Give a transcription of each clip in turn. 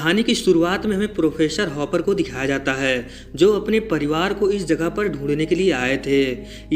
कहानी की शुरुआत में हमें प्रोफेसर हॉपर को दिखाया जाता है जो अपने परिवार को इस जगह पर ढूंढने के लिए आए थे।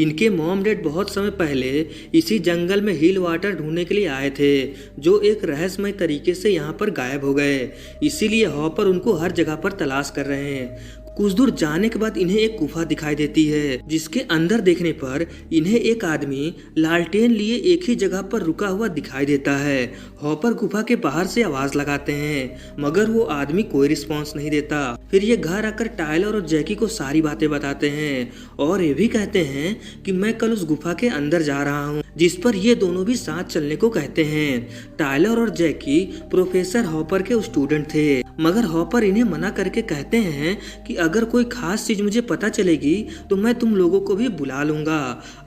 इनके मॉम डैड बहुत समय पहले इसी जंगल में हिल वाटर ढूंढने के लिए आए थे जो एक रहस्यमय तरीके से यहाँ पर गायब हो गए। इसीलिए हॉपर उनको हर जगह पर तलाश कर रहे हैं। कुछ दूर जाने के बाद इन्हें एक गुफा दिखाई देती है जिसके अंदर देखने पर इन्हें एक आदमी लालटेन लिए एक ही जगह पर रुका हुआ दिखाई देता है। हॉपर गुफा के बाहर से आवाज लगाते हैं मगर वो आदमी कोई रिस्पांस नहीं देता। फिर ये घर आकर टायलर और जैकी को सारी बातें बताते हैं और ये भी कहते हैं कि मैं कल उस गुफा के अंदर जा रहा हूँ, जिस पर ये दोनों भी साथ चलने को कहते हैं। टायलर और जैकी प्रोफेसर हॉपर के स्टूडेंट थे मगर हॉपर इन्हें मना करके कहते हैं कि अगर कोई खास चीज मुझे पता चलेगी तो मैं तुम लोगों को भी बुला लूंगा।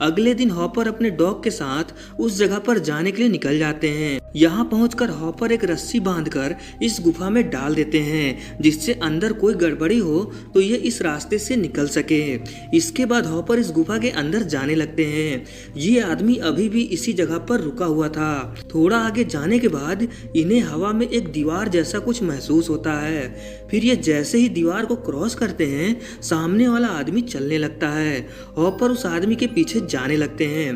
अगले दिन हॉपर अपने डॉग के साथ उस जगह पर जाने के लिए निकल जाते हैं। यहाँ पहुंचकर हॉपर एक रस्सी बांधकर इस गुफा में डाल देते हैं जिससे अंदर कोई गड़बड़ी हो तो ये इस रास्ते से निकल सके। इसके बाद हॉपर इस गुफा के अंदर जाने लगते हैं। ये आदमी अभी भी इसी जगह पर रुका हुआ था। थोड़ा आगे जाने के बाद इन्हें हवा में एक दीवार जैसा कुछ महसूस होता है। फिर ये जैसे ही दीवार को क्रॉस करते हैं सामने वाला आदमी चलने लगता है। हॉपर उस आदमी के पीछे जाने लगते हैं।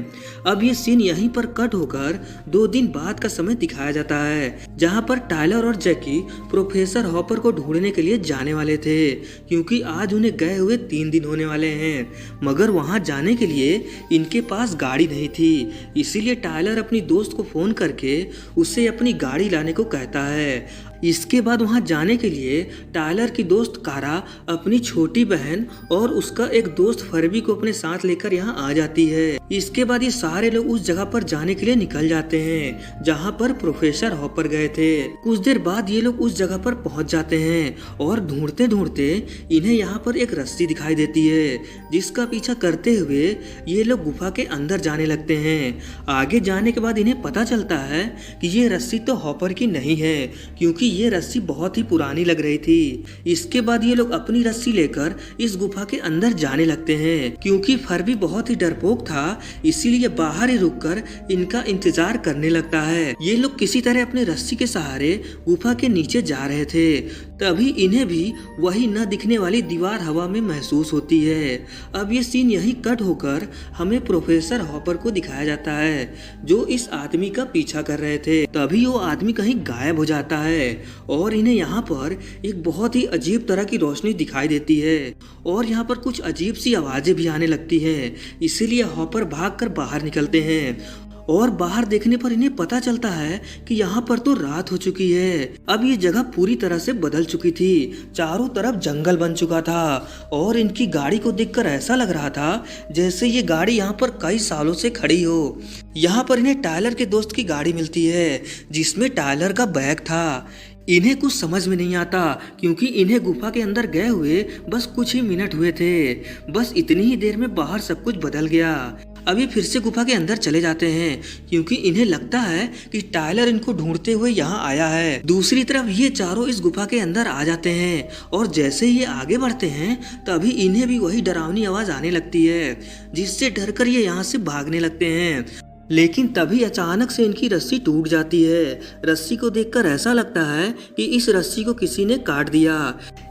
अब ये सीन यहीं पर कट होकर 2 दिन बाद का समय दिखाया जाता है जहां पर टायलर और जैकी प्रोफेसर हॉपर को ढूंढने के लिए जाने वाले थे क्योंकि आज उन्हें गए हुए 3 दिन होने वाले हैं। मगर वहां जाने के लिए इनके पास गाड़ी नहीं थी। इसीलिए टायलर अपनी दोस्त को फोन करके उसे अपनी गाड़ी लाने को कहता है। इसके बाद वहां जाने के लिए टायलर की दोस्त कारा अपनी छोटी बहन और उसका एक दोस्त फरबी को अपने साथ लेकर यहाँ आ जाती है। इसके बाद ये सारे लोग उस जगह पर जाने के लिए निकल जाते हैं जहाँ पर प्रोफेसर हॉपर गए थे। कुछ देर बाद ये लोग उस जगह पर पहुँच जाते हैं और ढूंढते ढूंढते इन्हें यहाँ पर एक रस्सी दिखाई देती है जिसका पीछा करते हुए ये लोग गुफा के अंदर जाने लगते हैं। आगे जाने के बाद इन्हें पता चलता है कि ये रस्सी तो हॉपर की नहीं है क्योंकि ये रस्सी बहुत ही पुरानी लग रही थी। इसके बाद ये लोग अपनी रस्सी लेकर इस गुफा के अंदर जाने लगते हैं। क्योंकि फरबी बहुत ही डरपोक था इसीलिए बाहर ही रुककर इनका इंतजार करने लगता है। ये लोग किसी तरह अपने रस्सी के सहारे गुफा के नीचे जा रहे थे तभी इन्हें भी वही न दिखने वाली दीवार हवा में महसूस होती है। अब ये सीन यहीं कट होकर हमें प्रोफेसर हॉपर को दिखाया जाता है जो इस आदमी का पीछा कर रहे थे। तभी वो आदमी कहीं गायब हो जाता है और इन्हें यहाँ पर एक बहुत ही अजीब तरह की रोशनी दिखाई देती है और यहाँ पर कुछ अजीब सी आवाजें भी आने लगती हैं। इसीलिए हॉपर भागकर बाहर निकलते हैं और बाहर देखने पर इन्हें पता चलता है कि यहाँ पर तो रात हो चुकी है। अब ये जगह पूरी तरह से बदल चुकी थी। चारों तरफ जंगल बन चुका था और इनकी गाड़ी को देखकर ऐसा लग रहा था जैसे ये गाड़ी यहाँ पर कई सालों से खड़ी हो। यहाँ पर इन्हें टायलर के दोस्त की गाड़ी मिलती है जिसमें टायलर का बैग था। इन्हें कुछ समझ में नहीं आता क्योंकि इन्हें गुफा के अंदर गए हुए बस कुछ ही मिनट हुए थे। बस इतनी ही देर में बाहर सब कुछ बदल गया। अभी फिर से गुफा के अंदर चले जाते हैं क्योंकि इन्हें लगता है कि टायलर इनको ढूंढते हुए यहाँ आया है। दूसरी तरफ ये चारों इस गुफा के अंदर आ जाते हैं और जैसे ही ये आगे बढ़ते हैं तभी इन्हें भी वही डरावनी आवाज आने लगती है जिससे डरकर ये यहाँ से भागने लगते हैं। लेकिन तभी अचानक से इनकी रस्सी टूट जाती है। रस्सी को देखकर ऐसा लगता है कि इस रस्सी को किसी ने काट दिया।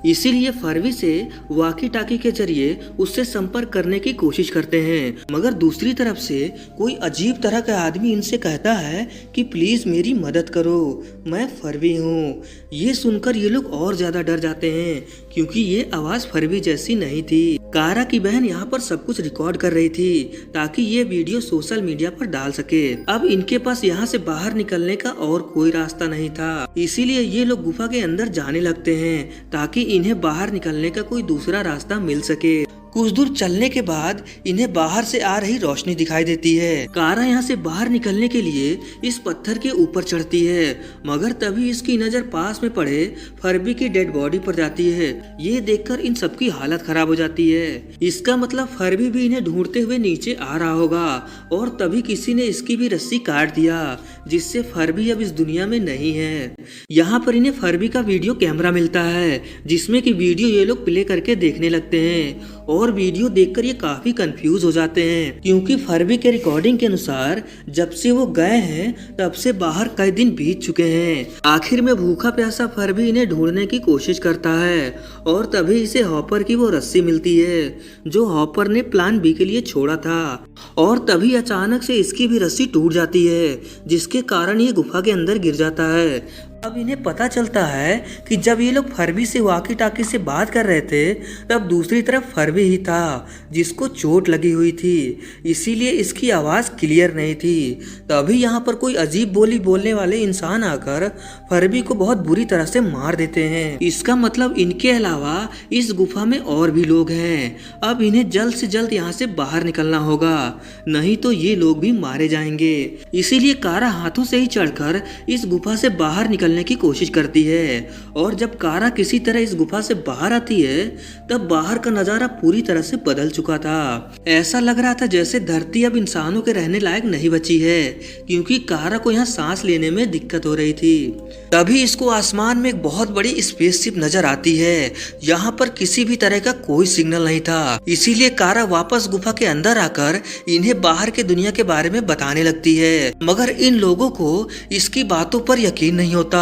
इसीलिए फरबी से वाकी टाकी के जरिए उससे संपर्क करने की कोशिश करते हैं मगर दूसरी तरफ से कोई अजीब तरह का आदमी इनसे कहता है कि प्लीज मेरी मदद करो, मैं फरबी हूँ। ये सुनकर ये लोग और ज्यादा डर जाते हैं क्योंकि ये आवाज फरबी जैसी नहीं थी। कारा की बहन यहाँ पर सब कुछ रिकॉर्ड कर रही थी ताकि ये वीडियो सोशल मीडिया पर डाल सके। अब इनके पास यहाँ से बाहर निकलने का और कोई रास्ता नहीं था। इसीलिए ये लोग गुफा के अंदर जाने लगते हैं ताकि इन्हें बाहर निकलने का कोई दूसरा रास्ता मिल सके। कुछ दूर चलने के बाद इन्हें बाहर से आ रही रोशनी दिखाई देती है। कारा यहाँ से बाहर निकलने के लिए इस पत्थर के ऊपर चढ़ती है मगर तभी इसकी नजर पास में पड़े फरबी की डेड बॉडी पर जाती है। ये देखकर इन सबकी हालत खराब हो जाती है। इसका मतलब फरबी भी इन्हें ढूंढते हुए नीचे आ रहा होगा और तभी किसी ने इसकी भी रस्सी काट दिया जिससे फर्बी अब इस दुनिया में नहीं है। यहाँ पर इन्हें फर्बी का वीडियो कैमरा मिलता है, जिसमें कि वीडियो ये लोग प्ले करके देखने लगते हैं और वीडियो देखकर ये काफी कंफ्यूज हो जाते हैं, क्योंकि फर्बी के रिकॉर्डिंग के अनुसार जब से वो गए हैं तब से बाहर कई दिन बीत चुके हैं। आखिर में भूखा प्यासा फर्बी इन्हें ढूंढने की कोशिश करता है और तभी इसे हॉपर की वो रस्सी मिलती है जो हॉपर ने प्लान बी के लिए छोड़ा था, और तभी अचानक से इसकी भी रस्सी टूट जाती है, जिसके कारण ये गुफा के अंदर गिर जाता है। अब इन्हें पता चलता है कि जब ये लोग फर्बी से वाकी टाकी से बात कर रहे थे तब दूसरी तरफ फर्बी ही था जिसको चोट लगी हुई थी, इसीलिए इसकी आवाज़ क्लियर नहीं थी। तभी यहाँ पर कोई अजीब बोली बोलने वाले इंसान आकर फर्बी को बहुत बुरी तरह से मार देते हैं। इसका मतलब इनके अलावा इस गुफा में और भी लोग हैं। अब इन्हें जल्द से जल्द यहाँ से बाहर निकलना होगा, नहीं तो ये लोग भी मारे जाएंगे। इसीलिए कारा हाथों से ही चढ़कर इस गुफा से बाहर निकलने की कोशिश करती है, और जब कारा किसी तरह इस गुफा से बाहर आती है तब बाहर का नजारा पूरी तरह से बदल चुका था। ऐसा लग रहा था जैसे धरती अब इंसानों के रहने लायक नहीं बची है, क्योंकि कारा को यहाँ सांस लेने में दिक्कत हो रही थी। तभी इसको आसमान में एक बहुत बड़ी स्पेसशिप नजर आती है। यहाँ पर किसी भी तरह का कोई सिग्नल नहीं था, इसीलिए कारा वापस गुफा के अंदर आकर इन्हें बाहर के दुनिया के बारे में बताने लगती है। मगर इन लोगों को इसकी बातों पर यकीन नहीं होता,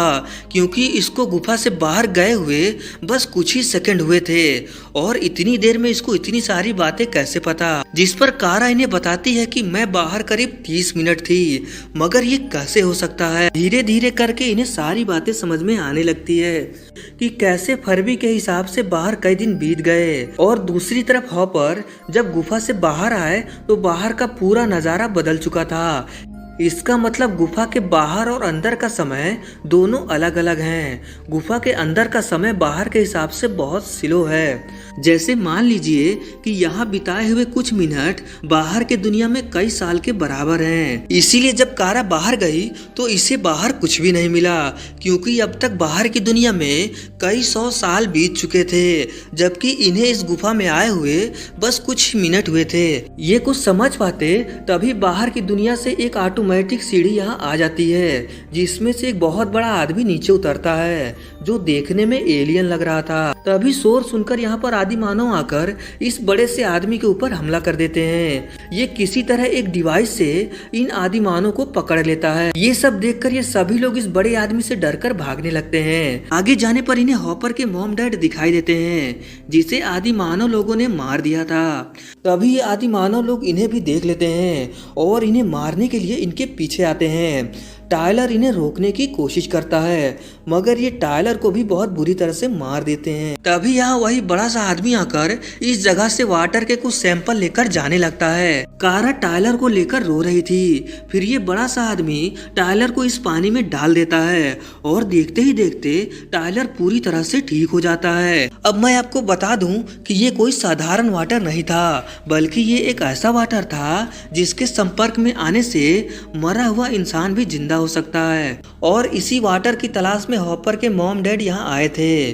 क्योंकि इसको गुफा से बाहर गए हुए बस कुछ ही सेकंड हुए थे और इतनी देर में इसको इतनी सारी बातें कैसे पता। जिस पर कारा इन्हें बताती है कि मैं बाहर करीब 30 मिनट थी, मगर ये कैसे हो सकता है। धीरे धीरे करके इन्हें सारी बातें समझ में आने लगती है कि कैसे फर्बी के हिसाब से बाहर कई दिन बीत गए, और दूसरी तरफ हॉपर जब गुफा से बाहर आए तो बाहर का पूरा नजारा बदल चुका था। इसका मतलब गुफा के बाहर और अंदर का समय दोनों अलग अलग हैं। गुफा के अंदर का समय बाहर के हिसाब से बहुत स्लो है। जैसे मान लीजिए कि यहाँ बिताए हुए कुछ मिनट बाहर के दुनिया में कई साल के बराबर हैं। इसीलिए जब कारा बाहर गई तो इसे बाहर कुछ भी नहीं मिला, क्योंकि अब तक बाहर की दुनिया में कई 100 साल बीत चुके थे, जबकि इन्हें इस गुफा में आए हुए बस कुछ मिनट हुए थे। ये कुछ समझ पाते तभी बाहर की दुनिया से एक ऑटोमेटिक सीढ़ी यहाँ आ जाती है, जिसमें से एक बहुत बड़ा आदमी नीचे उतरता है जो देखने में एलियन लग रहा था। तभी शोर सुनकर यहाँ पर आदि मानव आकर इस बड़े से आदमी के ऊपर हमला कर देते हैं। ये किसी तरह एक डिवाइस से इन आदि मानव को पकड़ लेता है। ये सब देखकर ये सभी लोग इस बड़े आदमी से डरकर भागने लगते हैं। आगे जाने पर इन्हें हॉपर के मॉम डैड दिखाई देते हैं, जिसे आदि मानव लोगों ने मार दिया था। तभी ये आदि मानव लोग इन्हें भी देख लेते हैं और इन्हें मारने के लिए इनके पीछे आते हैं। टायलर इन्हें रोकने की कोशिश करता है, मगर ये टायलर को भी बहुत बुरी तरह से मार देते हैं। तभी यहाँ वही बड़ा सा आदमी आकर इस जगह से वाटर के कुछ सैंपल लेकर जाने लगता है। कारा टायलर को लेकर रो रही थी। फिर ये बड़ा सा आदमी टायलर को इस पानी में डाल देता है और देखते ही देखते टायलर पूरी तरह से ठीक हो जाता है। अब मैं आपको बता दूं कि ये कोई साधारण वाटर नहीं था, बल्कि ये एक ऐसा वाटर था जिसके संपर्क में आने से मरा हुआ इंसान भी जिंदा हो सकता है, और इसी वाटर की तलाश में हॉपर के मॉम डैड यहाँ आए थे।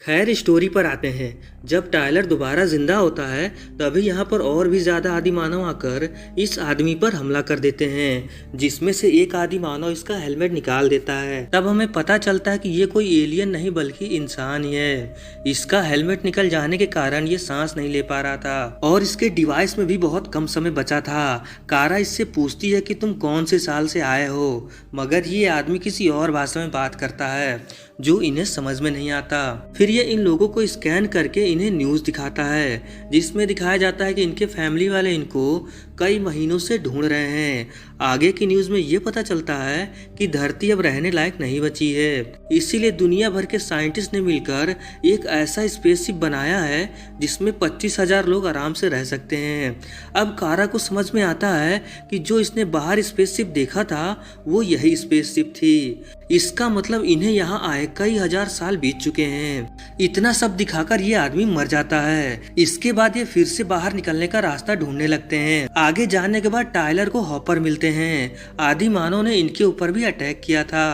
खैर स्टोरी पर आते हैं। जब टायलर दोबारा जिंदा होता है तभी यहाँ पर और भी ज्यादा आदि मानव आकर इस आदमी पर हमला कर देते हैं, जिसमें से एक आदि मानव इसका हेलमेट निकाल देता है। तब हमें पता चलता है कि ये कोई एलियन नहीं बल्कि इंसान ही है। इसका हेलमेट निकल जाने के कारण ये सांस नहीं ले पा रहा था और इसके डिवाइस में भी बहुत कम समय बचा था। कारा इससे पूछती है कि तुम कौन से साल से आए हो, मगर ये आदमी किसी और भाषा में बात करता है जो इन्हें समझ में नहीं आता। फिर ये इन लोगों को स्कैन करके इन्हें न्यूज दिखाता है, जिसमें दिखाया जाता है कि इनके फैमिली वाले इनको कई महीनों से ढूंढ रहे हैं। आगे की न्यूज में ये पता चलता है कि धरती अब रहने लायक नहीं बची है, इसीलिए दुनिया भर के साइंटिस्ट ने मिलकर एक ऐसा स्पेसशिप बनाया है जिसमें 25,000 लोग आराम से रह सकते हैं। अब कारा को समझ में आता है कि जो इसने बाहर स्पेसशिप देखा था वो यही स्पेसशिप थी। इसका मतलब इन्हें यहाँ आए कई हजार साल बीत चुके हैं। इतना सब दिखाकर ये आदमी मर जाता है। इसके बाद ये फिर से बाहर निकलने का रास्ता ढूंढने लगते हैं। आगे जाने के बाद टायलर को हॉपर मिलते हैं। आदि मानव ने इनके ऊपर भी अटैक किया था।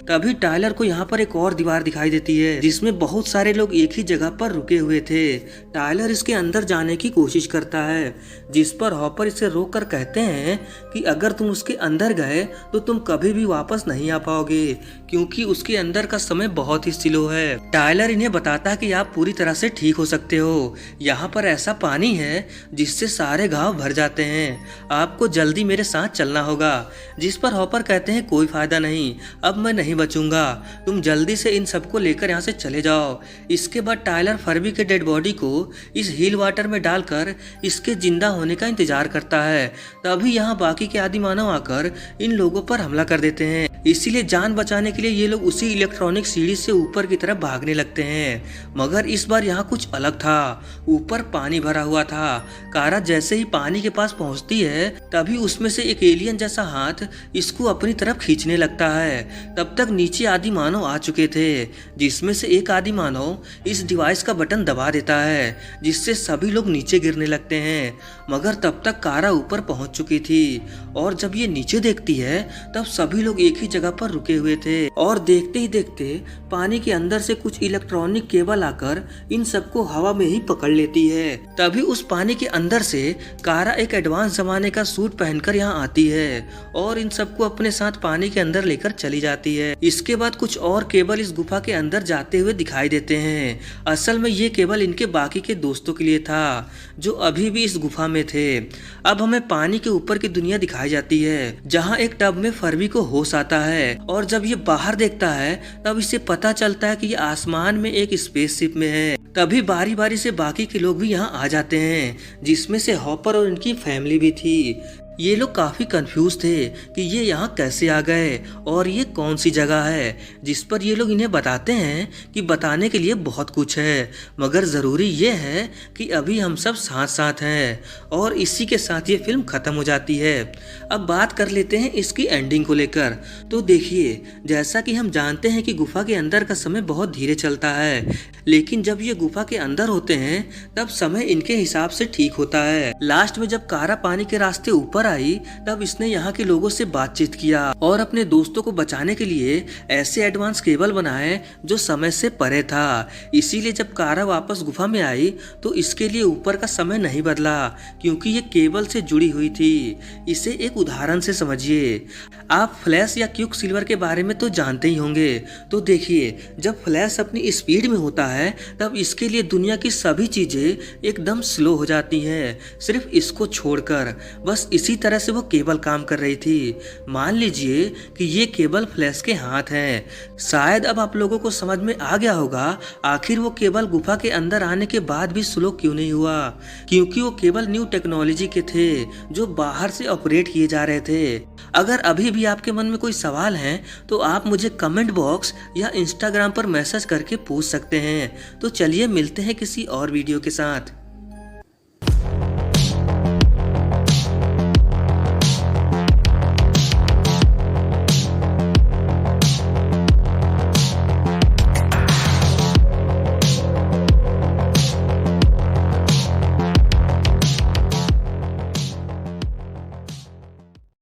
तभी टायलर को यहाँ पर एक और दीवार दिखाई देती है जिसमें बहुत सारे लोग एक ही जगह पर रुके हुए थे। टायलर इसके अंदर जाने की कोशिश करता है, जिस पर हॉपर इसे रोक कर कहते हैं कि अगर तुम उसके अंदर गए तो तुम कभी भी वापस नहीं आ पाओगे, क्योंकि उसके अंदर का समय बहुत ही स्लो है। टायलर इन्हें बताता है कि आप पूरी तरह से ठीक हो सकते हो। यहाँ पर ऐसा पानी है जिससे सारे घाव भर जाते हैं। आपको जल्दी मेरे साथ चलना होगा। जिस पर हॉपर कहते हैं कोई फायदा नहीं, अब मैं नहीं बचूंगा, तुम जल्दी से इन सबको लेकर यहाँ से चले जाओ। इसके बाद टायलर फर्बी के डेड बॉडी को इस हील वाटर में डालकर इसके जिंदा होने का इंतजार करता है। तभी यहाँ बाकी के आदि मानव आकर इन लोगों पर हमला कर देते हैं। इसीलिए जान बचाने के लिए ये लोग उसी इलेक्ट्रॉनिक सीढ़ी से ऊपर की तरफ भागने लगते हैं। मगर इस बार यहाँ कुछ अलग था। ऊपर पानी भरा हुआ था। कारा जैसे ही पानी के पास पहुंचती है तभी उसमें से एक एलियन जैसा हाथ इसको अपनी तरफ खींचने लगता है। तब तक नीचे आदि मानव आ चुके थे, जिसमें से एक आदि मानव इस डिवाइस का बटन दबा देता है, जिससे सभी लोग नीचे गिरने लगते हैं। मगर तब तक कारा ऊपर पहुंच चुकी थी और जब ये नीचे देखती है तब सभी लोग एक ही जगह पर रुके हुए थे और देखते ही देखते पानी के अंदर से कुछ इलेक्ट्रॉनिक केबल आकर इन सबको हवा में ही पकड़ लेती है। तभी उस पानी के अंदर से कारा एक एडवांस जमाने का सूट पहनकर यहाँ आती है और इन सबको अपने साथ पानी के अंदर लेकर चली जाती है। इसके बाद कुछ और केबल इस गुफा के अंदर जाते हुए दिखाई देते हैं। असल में ये केबल इनके बाकी के दोस्तों के लिए था जो अभी भी इस गुफा में थे। अब हमें पानी के ऊपर की दुनिया दिखाई जाती है, जहाँ एक टब में फर्बी को होश आता है और जब ये बाहर देखता है तब इसे पता चलता है कि ये आसमान में एक स्पेसशिप में है। तभी बारी बारी से बाकी के लोग भी यहाँ आ जाते हैं, जिसमें से हॉपर और इनकी फैमिली भी थी। ये लोग काफी कंफ्यूज थे कि ये यहाँ कैसे आ गए और ये कौन सी जगह है, जिस पर ये लोग इन्हें बताते हैं कि बताने के लिए बहुत कुछ है, मगर ज़रूरी ये है कि अभी हम सब साथ साथ हैं। और इसी के साथ ये फिल्म ख़त्म हो जाती है। अब बात कर लेते हैं इसकी एंडिंग को लेकर। तो देखिए, जैसा कि हम जानते हैं कि गुफा के अंदर का समय बहुत धीरे चलता है, लेकिन जब ये गुफा के अंदर होते हैं तब समय इनके हिसाब से ठीक होता है। लास्ट में जब कारा पानी के रास्ते ऊपर आई तब इसने यहाँ के लोगों से बातचीत किया और अपने दोस्तों को बचाने के लिए ऐसे एडवांस केबल बनाए जो समय से परे था। इसीलिए जब कारा वापस गुफा में आई तो इसके लिए ऊपर का समय नहीं बदला, क्योंकि ये केबल से जुड़ी हुई थी। इसे एक उदाहरण से समझिए। आप फ्लैश या क्विक सिल्वर के बारे में तो जानते ही होंगे। तो देखिए, जब फ्लैश अपनी स्पीड में होता है तब इसके लिए दुनिया की सभी चीजें एकदम स्लो हो जाती हैं, सिर्फ इसको छोड़कर। बस इसी तरह से वो केबल काम कर रही थी। मान लीजिए कि ये केबल फ्लैश के हाथ हैं। शायद अब आप लोगों को समझ में आ गया होगा आखिर वो केबल गुफा के अंदर आने के बाद भी स्लो क्यों नहीं हुआ, क्योंकि वो केबल न्यू टेक्नोलॉजी के थे जो बाहर से ऑपरेट किए जा रहे थे। अगर अभी भी आपके मन में कोई सवाल है तो आप मुझे कमेंट बॉक्स या इंस्टाग्राम पर मैसेज करके पूछ सकते हैं। तो चलिए मिलते हैं किसी और वीडियो के साथ।